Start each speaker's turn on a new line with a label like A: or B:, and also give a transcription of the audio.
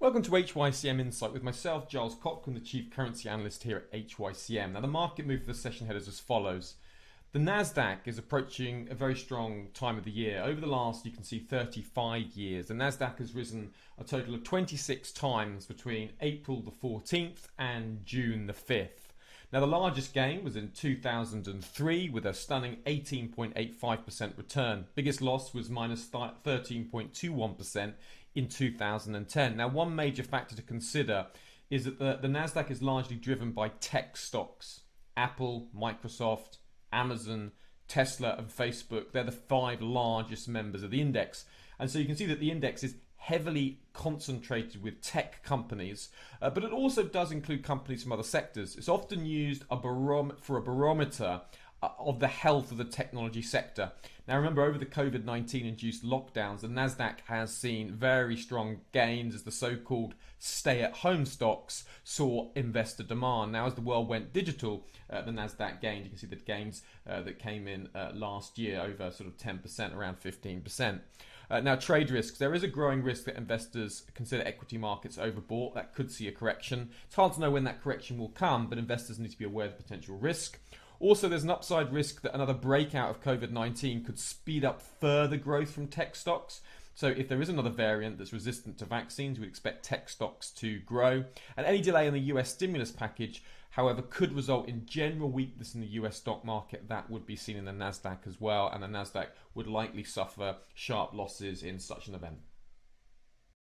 A: Welcome to HYCM Insight with myself, Giles Cochran, the Chief Currency Analyst here at HYCM. Now, the market move for the session headers as follows. The Nasdaq is approaching a very strong time of the year. Over the last, you can see 35 years, the Nasdaq has risen a total of 26 times between April the 14th and June the 5th. Now, the largest gain was in 2003 with a stunning 18.85% return. Biggest loss was minus 13.21% in 2010. Now, one major factor to consider is that the Nasdaq is largely driven by tech stocks. Apple, Microsoft, Amazon, Tesla and Facebook, they're the 5 largest members of the index. And so you can see that the index is heavily concentrated with tech companies, but it also does include companies from other sectors. It's often used for a barometer of the health of the technology sector. Now remember, over the COVID-19 induced lockdowns, the Nasdaq has seen very strong gains as the so-called stay-at-home stocks saw investor demand. Now as the world went digital, the Nasdaq gained. You can see the gains that came in last year over sort of 10%, around 15%. Now, trade risks. There is a growing risk that investors consider equity markets overbought. That could see a correction. It's hard to know when that correction will come, but investors need to be aware of the potential risk. Also, there's an upside risk that another breakout of COVID-19 could speed up further growth from tech stocks. So if there is another variant that's resistant to vaccines, we'd expect tech stocks to grow. And any delay in the US stimulus package, however, could result in general weakness in the US stock market. That would be seen in the Nasdaq as well, and the Nasdaq would likely suffer sharp losses in such an event.